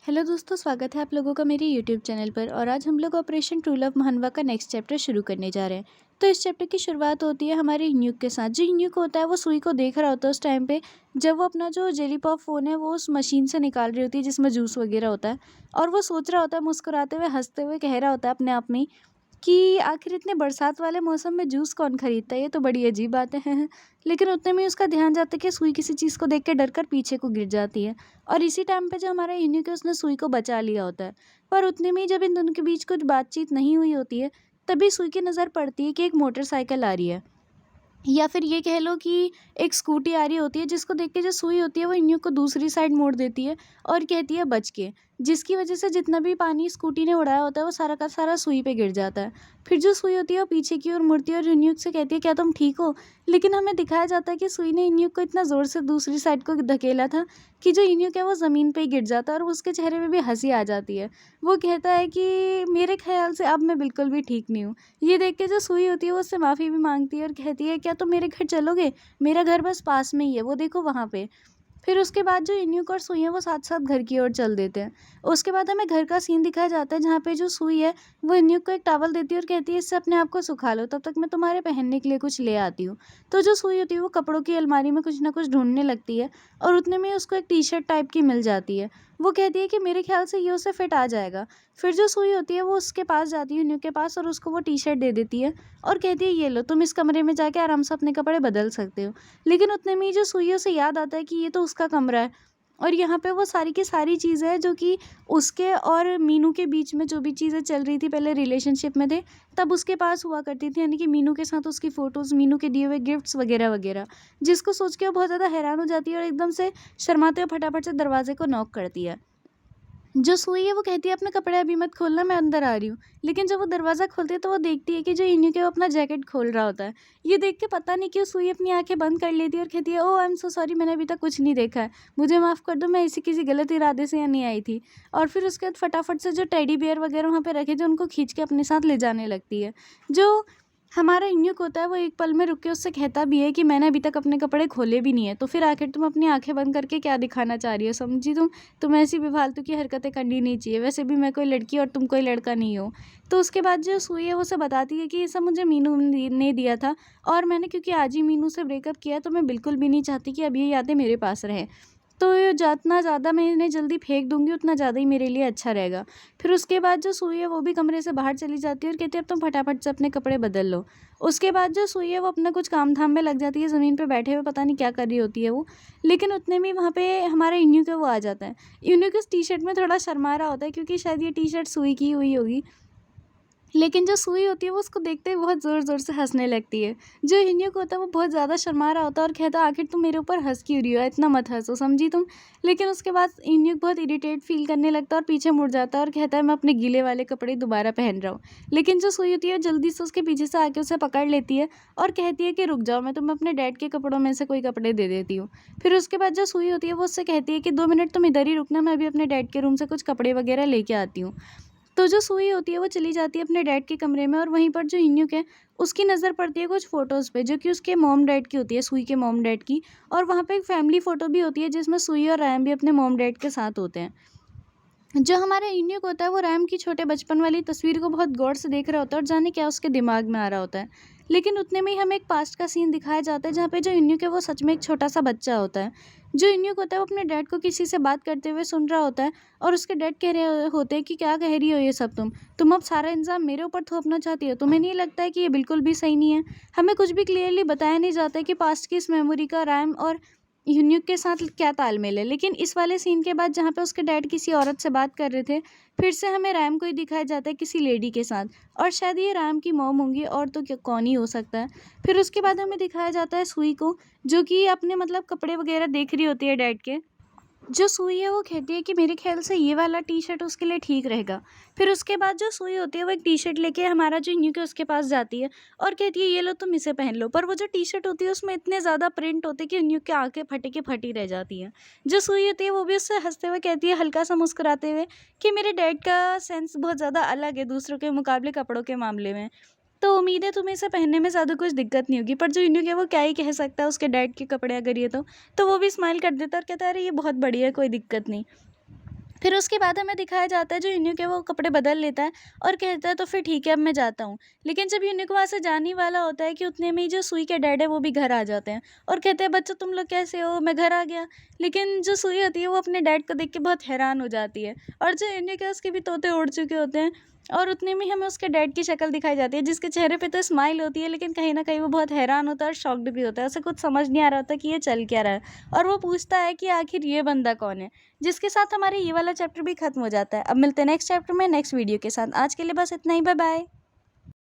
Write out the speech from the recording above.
Hello दोस्तों, स्वागत है आप लोगों का मेरे यूट्यूब चैनल पर। और आज हम लोग ऑपरेशन ट्रू लव महानवा का नेक्स्ट चैप्टर शुरू करने जा रहे हैं। तो इस चैप्टर की शुरुआत होती है हमारे ह्यूक के साथ। जो ह्यूक होता है वो सुई को देख रहा होता है उस टाइम पे, जब वो अपना जो जेली पॉप फ़ोन है वो उस मशीन से निकाल रही होती है जिसमें जूस वगैरह होता है। और वो सोच रहा होता है, मुस्कुराते हुए हंसते हुए कह रहा होता है अपने आप में कि आखिर इतने बरसात वाले मौसम में जूस कौन खरीदता है, ये तो बड़ी अजीब बातें हैं। लेकिन उतने में उसका ध्यान जाता है कि सुई किसी चीज़ को देख के डर कर पीछे को गिर जाती है। और इसी टाइम पे जो हमारा यूनिक है उसने सुई को बचा लिया होता है। पर उतने में ही जब इन दोनों के बीच कुछ बातचीत नहीं हुई होती है, तभी सुई की नज़र पड़ती है कि एक मोटरसाइकिल आ रही है, या फिर ये कह लो कि एक स्कूटी आ रही होती है, जिसको देख के जो सुई होती है वो इन को दूसरी साइड मोड़ देती है और कहती है बच के। जिसकी वजह से जितना भी पानी स्कूटी ने उड़ाया होता है वो सारा का सारा सुई पे गिर जाता है। फिर जो सुई होती है वो पीछे की ओर मुड़ती है और इन्यूक से कहती है क्या तुम ठीक हो। लेकिन हमें दिखाया जाता है कि सुई ने इन्यूक को इतना ज़ोर से दूसरी साइड को धकेला था कि जो इन्यूक है वो ज़मीन पे ही गिर जाता है और उसके चेहरे में भी हंसी आ जाती है। वो कहता है कि मेरे ख्याल से अब मैं बिल्कुल भी ठीक नहीं हूँ। ये देख के जो सुई होती है वो उससे माफ़ी भी मांगती है और कहती है क्या तुम मेरे घर चलोगे, मेरा घर बस पास में ही है, वो देखो वहाँ पे। फिर उसके बाद जो इन्यूक और सुई है वो साथ साथ घर की ओर चल देते हैं। उसके बाद हमें घर का सीन दिखाया जाता है जहाँ पे जो सुई है वो इन्यूक को एक टॉवल देती है और कहती है इससे अपने आप को सुखा लो, तब तक मैं तुम्हारे पहनने के लिए कुछ ले आती हूँ। तो जो सुई होती है वो कपड़ों की अलमारी में कुछ ना कुछ ढूंढने लगती है और उतने में उसको एक टी शर्ट टाइप की मिल जाती है। वो कहती है कि मेरे ख्याल से ये उसे फिट आ जाएगा। फिर जो सुई होती है वो उसके पास जाती है इन्यूक के पास और उसको वो टी शर्ट दे देती है और कहती है ये लो, तुम इस कमरे में जाके आराम से अपने कपड़े बदल सकते हो। लेकिन उतने में ही जो सुइयों से याद आता है कि ये तो उसका कमरा है और यहाँ पे वो सारी की सारी चीज़ें हैं जो कि उसके और मीनू के बीच में जो भी चीज़ें चल रही थी पहले रिलेशनशिप में थे तब उसके पास हुआ करती थी, यानी कि मीनू के साथ उसकी फ़ोटोज़, मीनू के दिए हुए गिफ्ट्स वगैरह वगैरह। जिसको सोच के वो बहुत ज़्यादा हैरान हो जाती है और एकदम से शर्माते हुए फटाफट से दरवाजे को नॉक करती है। जो सुई है वो कहती है अपने कपड़े अभी मत खोलना, मैं अंदर आ रही हूँ। लेकिन जब वो दरवाज़ा खोलती है तो वो देखती है कि जो इन्हीं के वो अपना जैकेट खोल रहा होता है। ये देख के पता नहीं क्यों सुई अपनी आंखें बंद कर लेती है और कहती है ओह आई एम सो सॉरी, मैंने अभी तक कुछ नहीं देखा है, मुझे माफ़ कर दो, मैं इसी किसी गलत इरादे से यहाँ नहीं आई थी। और फिर उसके बाद फटाफट से जो टेडी बियर वगैरह वहाँ पे रखे थे उनको खींच के अपने साथ ले जाने लगती है। जो हमारा इन्यूक होता है वो एक पल में रुक के उससे कहता भी है कि मैंने अभी तक अपने कपड़े खोले भी नहीं है, तो फिर आखिर तुम अपनी आंखें बंद करके क्या दिखाना चाह रही हो, समझी तुम ऐसी बेफालतू की हरकतें करनी नहीं चाहिए, वैसे भी मैं कोई लड़की और तुम कोई लड़का नहीं हो। तो उसके बाद जो सुई है वो उसे बताती है कि ये सब मुझे मीनू ने दिया था और मैंने क्योंकि आज ही मीनू से ब्रेकअप किया है तो मैं बिल्कुल भी नहीं चाहती कि अब ये यादें मेरे पास रहें। तो ये जितना ज़्यादा मैं इन्हें जल्दी फेंक दूँगी उतना ज़्यादा ही मेरे लिए अच्छा रहेगा। फिर उसके बाद जो सुई है वो भी कमरे से बाहर चली जाती है और कहती है अब तुम फटाफट से अपने कपड़े बदल लो। उसके बाद जो सुई है वो अपना कुछ काम-धाम में लग जाती है, ज़मीन पे बैठे हुए पता नहीं क्या कर रही होती है वो। लेकिन उतने में वहाँ पे हमारा इन्यूक है वो आ जाता है। इन्यूक इस टी-शर्ट में थोड़ा शर्मा रहा होता है क्योंकि शायद ये टी-शर्ट सुई की हुई होगी। लेकिन जो सुई होती है वो उसको देखते ही बहुत ज़ोर-ज़ोर से हँसने लगती है। जो इन्यूक होता है वो बहुत ज़्यादा शर्मा रहा होता है और कहता है आखिर तुम मेरे ऊपर हँस क्यों रही हो? इतना मत हँसो, समझी तुम? लेकिन उसके बाद इन्यूक बहुत इरिटेट फ़ील करने लगता है और पीछे मुड़ जाता है और कहता है मैं अपने गीले वाले कपड़े दोबारा पहन रहा हूँ। लेकिन जो सुई होती है जल्दी से उसके पीछे से आके उसे पकड़ लेती है और कहती है कि रुक जाओ, मैं तुम्हें अपने डैड के कपड़ों में से कोई कपड़े दे देती हूँ। फिर उसके बाद जो सुई होती है वो उससे कहती है कि 2 मिनट तुम इधर ही रुकना, मैं अभी अपने डैड के रूम से कुछ कपड़े वगैरह लेके आती हूँ। तो जो सुई होती है वो चली जाती है अपने डैड के कमरे में और वहीं पर जो इन्यूक है उसकी नज़र पड़ती है कुछ फ़ोटोज़ पे जो कि उसके मॉम डैड की होती है, सुई के मॉम डैड की। और वहाँ पे एक फैमिली फ़ोटो भी होती है जिसमें सुई और रैम भी अपने मॉम डैड के साथ होते हैं। जो हमारा इन्यूक होता है वो रैम की छोटे बचपन वाली तस्वीर को बहुत गौर से देख रहा होता है और जाने क्या उसके दिमाग में आ रहा होता है। लेकिन उतने में ही हमें एक पास्ट का सीन दिखाया जाता है जहाँ पे जो इन्यूक है वो सच में एक छोटा सा बच्चा होता है। जो इन्यूक होता है वो अपने डैड को किसी से बात करते हुए सुन रहा होता है और उसके डैड कह रहे होते हैं कि क्या कह रही हो ये सब तुम अब सारा इल्ज़ाम मेरे ऊपर थोपना चाहती हो, तुम्हें नहीं लगता है कि ये बिल्कुल भी सही नहीं है। हमें कुछ भी क्लियरली बताया नहीं जाता है कि पास्ट की इस मेमोरी का रैम और यून्यूक के साथ क्या तालमेल है। लेकिन इस वाले सीन के बाद जहाँ पे उसके डैड किसी औरत से बात कर रहे थे, फिर से हमें रैम को ही दिखाया जाता है किसी लेडी के साथ और शायद ये रैम की मॉम होंगी और तो क्या कौन ही हो सकता है। फिर उसके बाद हमें दिखाया जाता है सुई को जो कि अपने मतलब कपड़े वगैरह देख रही होती है डैड के। जो सुई है वो कहती है कि मेरे ख्याल से ये वाला टी-शर्ट उसके लिए ठीक रहेगा। फिर उसके बाद जो सुई होती है वो एक टी-शर्ट लेके हमारा जो न्यूक है उसके पास जाती है और कहती है ये लो तुम इसे पहन लो। पर वो जो टी-शर्ट होती है उसमें इतने ज़्यादा प्रिंट होते हैं कि न्यूक की आँखें फटी की फटी रह जाती हैं। जो सुई होती है वो भी उससे हँसते हुए कहती है हल्का सा मुस्कुराते हुए कि मेरे डैड का सेंस बहुत ज़्यादा अलग है दूसरों के मुकाबले कपड़ों के मामले में। तो उम्मीद है तुम्हें इसे पहनने में ज़्यादा कुछ दिक्कत नहीं होगी। पर जो इन्यूक है वो क्या ही कह सकता है उसके डैड के कपड़े अगर ये तो वो भी स्माइल कर देता है और कहता है अरे ये बहुत बढ़िया है, कोई दिक्कत नहीं। फिर उसके बाद हमें दिखाया जाता है जो यून्यूक है वो कपड़े बदल लेता है और कहता है तो फिर ठीक है अब मैं जाता हूँ। लेकिन जब यून्यूक वहाँ से जाने ही वाला होता है कि उतने में ही जो सुई के डैड है वो भी घर आ जाते हैं और कहते हैं बच्चों तुम लोग कैसे हो, मैं घर आ गया। लेकिन जो सुई होती है वो अपने डैड को देख के बहुत हैरान हो जाती है और जो यून्यूक है उसके भी तोते उड़ चुके होते हैं और उतने में हमें उसके डैड की शक्ल दिखाई जाती है जिसके चेहरे पे तो स्माइल होती है लेकिन कहीं ना कहीं वो बहुत हैरान होता है और शॉक्ड भी होता है। उसे कुछ समझ नहीं आ रहा होता कि ये चल क्या रहा है और वो पूछता है कि आखिर ये बंदा कौन है, जिसके साथ हमारे ये वाला चैप्टर भी खत्म हो जाता है। अब मिलते हैं नेक्स्ट चैप्टर में नेक्स्ट वीडियो के साथ। आज के लिए बस इतना ही, बाय बाय।